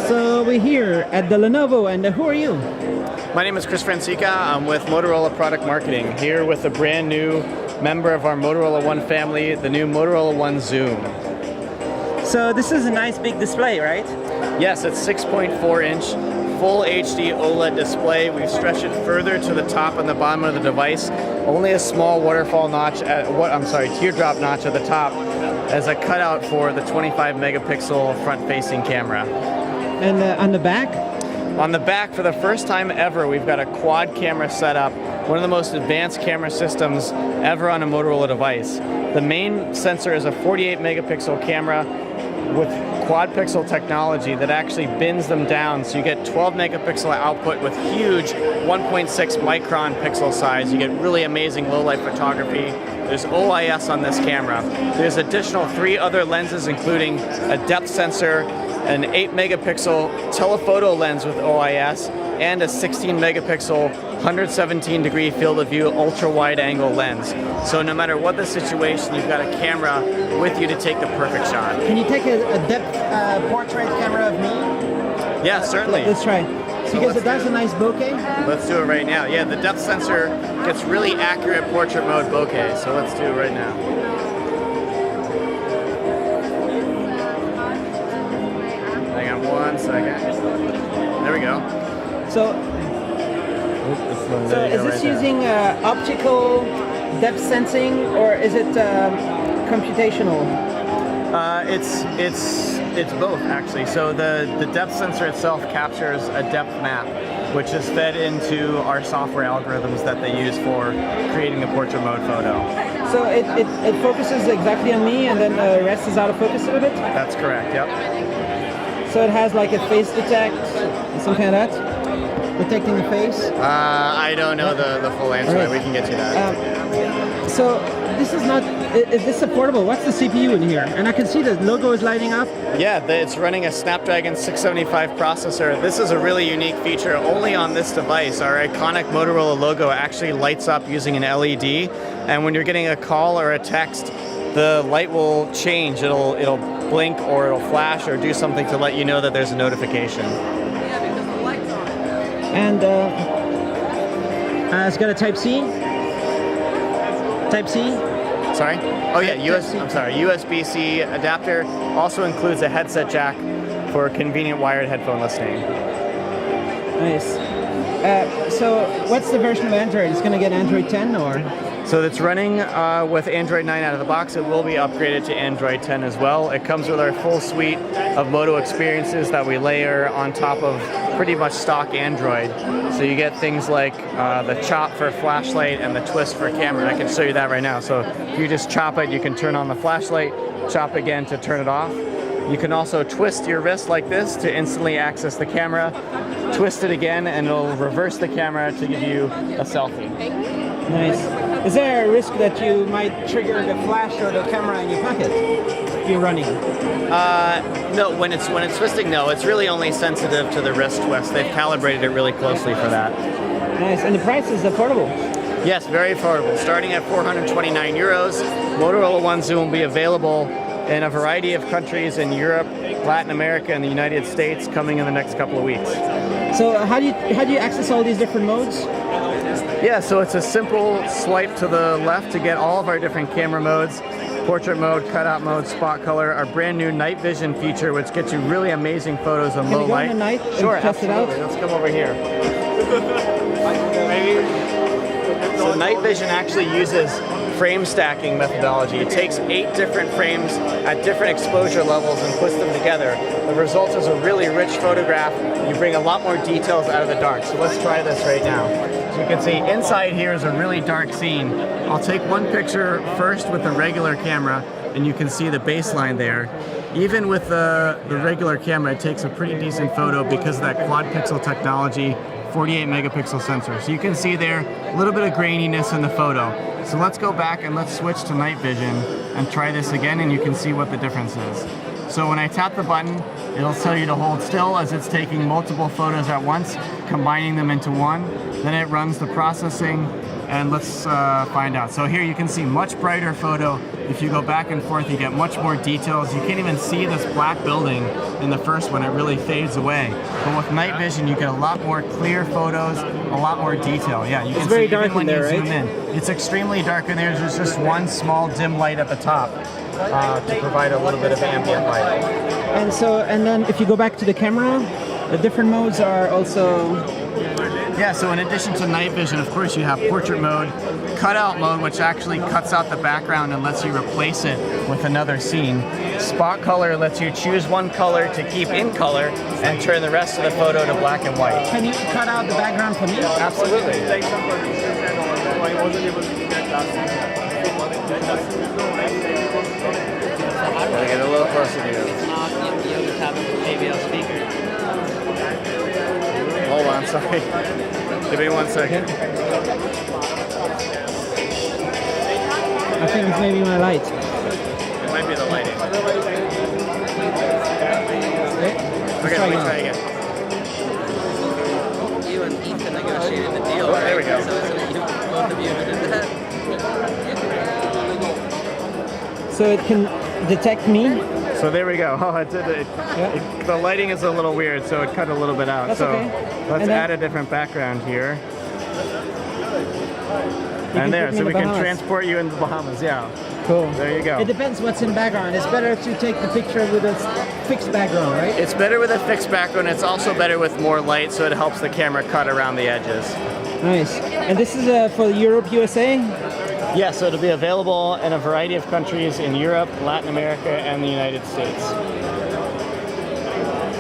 So we're here at the Lenovo, and who are you? My name is Chris Francica. I'm with Motorola Product Marketing, here with a brand new member of our Motorola One family, the new Motorola One Zoom. So this is a nice big display, right? Yes, it's 6.4 inch, full HD OLED display. We've stretched it further to the top and the bottom of the device. Only a small waterfall notch, teardrop notch at the top as a cutout for the 25 megapixel front-facing camera. And on the back? On the back, for the first time ever, we've got a quad camera setup, one of the most advanced camera systems ever on a Motorola device. The main sensor is a 48 megapixel camera with quad pixel technology that actually bins them down, so you get 12 megapixel output with huge 1.6 micron pixel size. You get really amazing low light photography. There's OIS on this camera. There's additional 3 other lenses, including a depth sensor, an 8 megapixel telephoto lens with OIS, and a 16 megapixel 117 degree field of view ultra wide angle lens. So no matter what the situation, you've got a camera with you to take the perfect shot. Can you take a depth portrait camera of me? Yeah, certainly. Let's try. Because it does a nice bokeh. Let's do it right now. Yeah, the depth sensor gets really accurate portrait mode bokeh, so let's do it right now. Hang on 1 second. There we go. So is this using optical depth sensing, or is it computational? It's both, actually. So the depth sensor itself captures a depth map, which is fed into our software algorithms that they use for creating the portrait mode photo. So it focuses exactly on me, and then the rest is out of focus a little bit? That's correct, yep. So it has like a face detect, something like that? Detecting the face? I don't know the full answer. Right. We can get you that. So this is not, is this supportable? What's the CPU in here? And I can see the logo is lighting up. Yeah, it's running a Snapdragon 675 processor. This is a really unique feature only on this device. Our iconic Motorola logo actually lights up using an LED, and when you're getting a call or a text, the light will change. It'll blink or it'll flash or do something to let you know that there's a notification. And it's got a Type-C. Type-C? Sorry? Oh yeah, USB-C adapter. Also includes a headset jack for convenient wired headphone listening. Nice. So what's the version of Android? It's going to get Android 10 or? So it's running with Android 9 out of the box. It will be upgraded to Android 10 as well. It comes with our full suite of Moto experiences that we layer on top of pretty much stock Android. So you get things like the chop for flashlight and the twist for camera. I can show you that right now. So if you just chop it, you can turn on the flashlight, chop again to turn it off. You can also twist your wrist like this to instantly access the camera, twist it again, and it'll reverse the camera to give you a selfie. Nice. Is there a risk that you might trigger the flash or the camera in your pocket if you're running? No, when it's twisting, no. It's really only sensitive to the wrist twist. They've calibrated it really closely for that. Nice. And the price is affordable? Yes, very affordable. Starting at 429 euros, Motorola One Zoom will be available in a variety of countries in Europe, Latin America, and the United States coming in the next couple of weeks. So how do you access all these different modes? Yeah, so it's a simple swipe to the left to get all of our different camera modes: portrait mode, cutout mode, spot color, our brand new night vision feature, which gets you really amazing photos in low light. Can you go in the night Sure, and test it out? Let's come over here. So night vision actually uses frame stacking methodology. It takes 8 different frames at different exposure levels and puts them together. The result is a really rich photograph. You bring a lot more details out of the dark. So let's try this right now. So you can see inside here is a really dark scene. I'll take one picture first with the regular camera, and you can see the baseline there. Even with the regular camera, it takes a pretty decent photo because of that quad pixel technology, 48 megapixel sensor. So you can see there a little bit of graininess in the photo. So let's go back and let's switch to night vision and try this again, and you can see what the difference is. So when I tap the button, it'll tell you to hold still as it's taking multiple photos at once, combining them into one. Then it runs the processing And let's find out. So here you can see much brighter photo. If you go back and forth, you get much more details. You can't even see this black building in the first one. It really fades away. But with night vision, you get a lot more clear photos, a lot more detail. Yeah, you can very see dark even when in there, you zoom right? in. It's extremely dark in there. There's just one small dim light at the top to provide a little bit of ambient light. And then if you go back to the camera, the different modes are also... Yeah, so in addition to night vision, of course, you have portrait mode, cutout mode, which actually cuts out the background and lets you replace it with another scene. Spot color lets you choose one color to keep in color and turn the rest of the photo to black and white. Can you cut out the background for me? Absolutely. Gotta get a little closer to you. It's not you just have a JBL speaker. Hold on, sorry. Give me 1 second. I think it's maybe my light. It might be the lighting. Okay, let me try again. You and Ethan negotiated the deal, Oh, right? there we go. So it's both of you who did that. So it can detect me? So there we go. Oh, the lighting is a little weird, so it cut a little bit out. That's so okay. let's And then- add a different background here. can And there, put me so in we the can Bahamas. transport you into the Bahamas, yeah. Cool. There you go. It depends what's in background. It's better to take the picture with a fixed background, right? It's better with a fixed background. It's also better with more light, so it helps the camera cut around the edges. Nice. And this is for Europe, USA? Yeah, so it'll be available in a variety of countries in Europe, Latin America, and the United States.